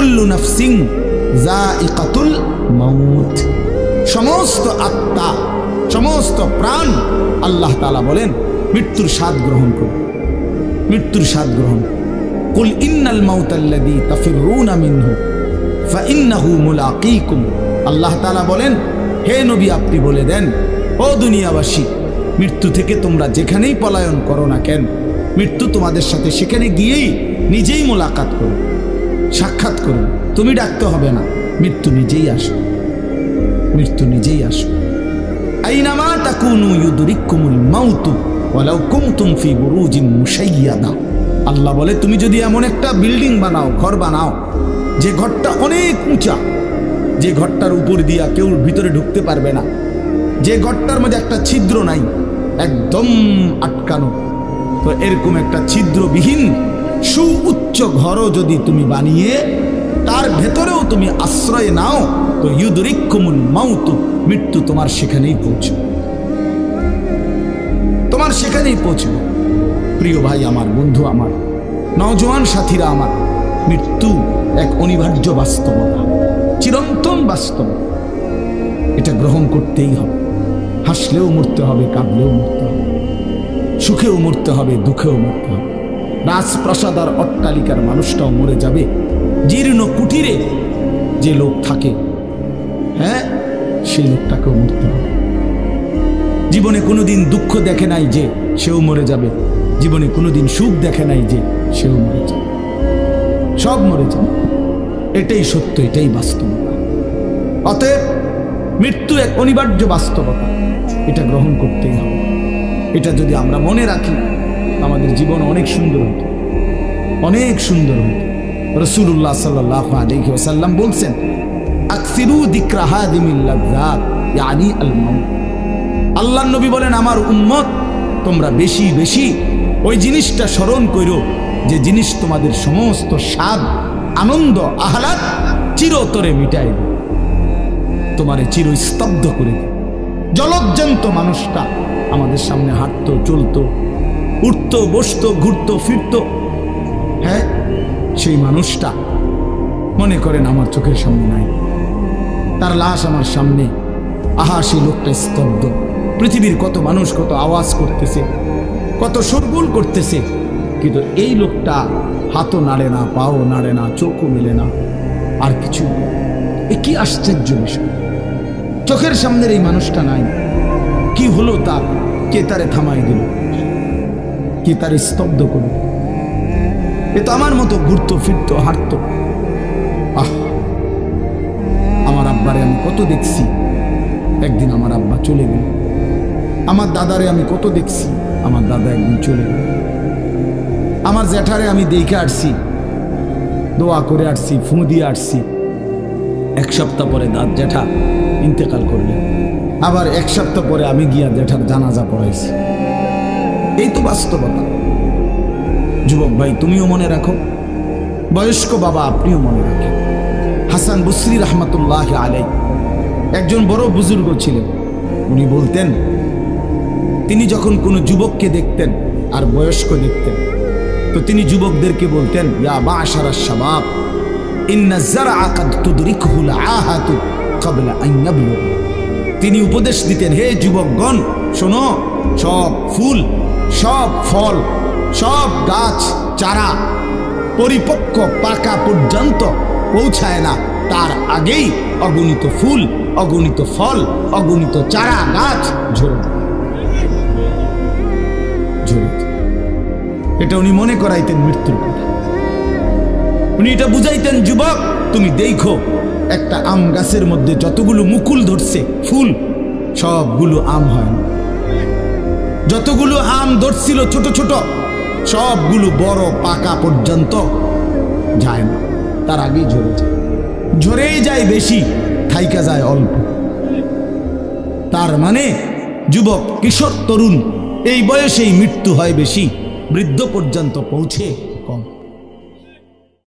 কুল্লু নাফসিন যায়িকাতুল মাউত, সমস্ত আত্মা, সমস্ত প্রাণ আল্লাহ তাআলা বলেন মৃত্যুর স্বাদ গ্রহণ করবে, মৃত্যুর স্বাদ গ্রহণ। কুল ইন্নাল মাউতাল্লাযী তাফিররুনা মিনহু ফাইন্নাহু মুলাকীকুম, আল্লাহ তাআলা বলেন হে নবী আপনি বলে দেন ও দুনিয়াবাসী, মৃত্যু থেকে তোমরা যেখানেই পলায়ন করো না কেন, মৃত্যু তোমাদের সাথে সেখানে গিয়েই নিজেই মোলাকাত করো, সাক্ষাৎ করো। তুমি ডাকতে হবে না, মৃত্যু নিজেই আসো, মৃত্যু নিজেই আসো। আইনামা তাকুনু ইউদরিকুমুল মাউতু ওয়ালাউ কুনতুম ফি বুরুজিন মুশাইয়াদা, আল্লাহ বলে তুমি যদি এমন একটা বিল্ডিং বানাও, ঘর বানাও, যে ঘরটা অনেক উঁচা, যে ঘরটার উপর দিয়া কেউ ভিতরে ঢুকতে পারবে না, যে ঘরটার মধ্যে একটা ছিদ্র নাই, একদম আটকানো, তো এরকম একটা ছিদ্রবিহীন সুউচ্চ ঘরও যদি তুমি বানিয়ে তার ভেতরেও তুমি আশ্রয় নাও, তো ইউদরিকুমুল মাউত, মৃত্যু তোমার সেখানেই পৌঁছবে, তোমার সেখানেই পৌঁছবে। প্রিয় ভাই আমার, বন্ধু আমার, নওজোয়ান সাথীরা আমার, মৃত্যু এক অনিবার্য বাস্তবতা, চিরন্তন বাস্তব, এটা গ্রহণ করতেই হবে। হাসলেও মরতে হবে, কাঁদলেও মরতে হবে, সুখেও মরতে হবে, দুঃখেও মরতে হবে। রাজপ্রাসাদ আর অট্টালিকার মানুষটাও মরে যাবে, জীর্ণ কুটিরে যে লোক থাকে, হ্যাঁ, সেই লোকটাকেও মরতে হবে। জীবনে কোনোদিন দুঃখ দেখে নাই যে সেও মরে যাবে, জীবনে কোনোদিন সুখ দেখে নাই যে সেও মরে যাবে, সব মরে যাবে। এটাই সত্য, এটাই বাস্তবতা। অতএব মৃত্যু এক অনিবার্য বাস্তবতা, এটা গ্রহণ করতেই হবে। এটা যদি আমরা মনে রাখি, আমাদের জীবন অনেক সুন্দর হতো, অনেক সুন্দর হতো। রাসূলুল্লাহ সাল্লাল্লাহু আলাইহি ওয়াসাল্লাম বলছেন, আকসিরু যিকরা হাদিমিল লাযযাত ইয়ানি আল মাউত, আল্লাহর নবী বলেন আমার উম্মত তোমরা বেশি বেশি ওই জিনিসটা স্মরণ করো যে জিনিস তোমাদের সমস্ত স্বাদ, আনন্দ, আহ্লাদ চিরতরে মিটাই দেবে, তোমারে চিরস্তব্ধ করে দেবে। জলজ্জান্ত মানুষটা আমাদের সামনে হাঁটতো, চলতো, উঠতো, বসতো, ঘুরতো, ফিরতো, হ্যাঁ, সেই মানুষটা মনে করেন আমার চোখের সামনে নাই, তার লাশ আমার সামনে, আহা সেই লোকটা স্তব্ধ। পৃথিবীর কত মানুষ কত আওয়াজ করতেছে, কত শোরগোল করতেছে, কিন্তু এই লোকটা হাতও নাড়ে না, পাও নাড়ে না, চোখও মেলে না, আর কিছু। এ কি আশ্চর্য বিষয়, চোখের সামনের এই মানুষটা নাই, কি হলো তার? কে তারে থামাই দিল? কে তারে স্তব্ধ করল? এ তো আমার মতো ঘুরতো, ফিরতো, হাঁটতো। আহ, আমার আব্বারে আমি কত দেখছি, একদিন আমার আব্বা চলে গেল। আমার দাদারে আমি কত দেখছি, আমার দাদা একদিন চলে গেল। আমার জ্যাঠারে আমি দেখে আসছি, দোয়া করে আসছি, ফু দিয়ে আসছি। এক সপ্তাহ পরে দাদ জ্যাঠা ইন্তেকাল করলেন, আবার এক সপ্তাহ পরে আমি গিয়া জ্যাঠার জানাজা পড়াইছি। এই তো বাস্তবতা। যুবক ভাই তুমিও মনে রাখো, বয়স্ক বাবা আপনিও মনে রাখেন। হাসান বসরি রহমতুল্লাহ আলাই একজন বড় বুজুর্গ ছিলেন। উনি বলতেন, তিনি যখন কোনো যুবককে দেখতেন আর বয়স্ক দেখতেন, তো তিনি যুবকদেরকে বলতেন, ইয়া মা'শারাশ শাবাব ইন্না যারআ কাদ তুদরিকুহুল আহাতু ক্বাবলা আন ইয়াবলুগ। তিনি উপদেশ দিতেন, হে যুবকগণ শোনো, সব ফুল, সব ফল, সব গাছ চারা পরিপক্ক পাকা পর্যন্ত পৌঁছায় না, তার আগেই অগণিত ফুল, অগণিত ফল, অগণিত চারা গাছ ঝরে ঝরে। এটা উনি মনে করাইতেন মৃত্যুর কথা। উনি এটা বুঝাইতেন, যুবক তুমি দেখো একটা আম গাছের মধ্যে যতগুলো মুকুল ধরছে ফুল, সবগুলো আম হয় না। যতগুলো আম ধরছিল ছোট ছোট, সবগুলো বড় পাকা পর্যন্ত যায় না, তার আগেই ঝরে যায়। ঝরেই যায় বেশি, থাইকা যায় অল্প। তার মানে যুবক, কিশোর, তরুণ এই বয়সেই মৃত্যু হয় বেশি, বৃদ্ধ পর্যন্ত পৌঁছে কম।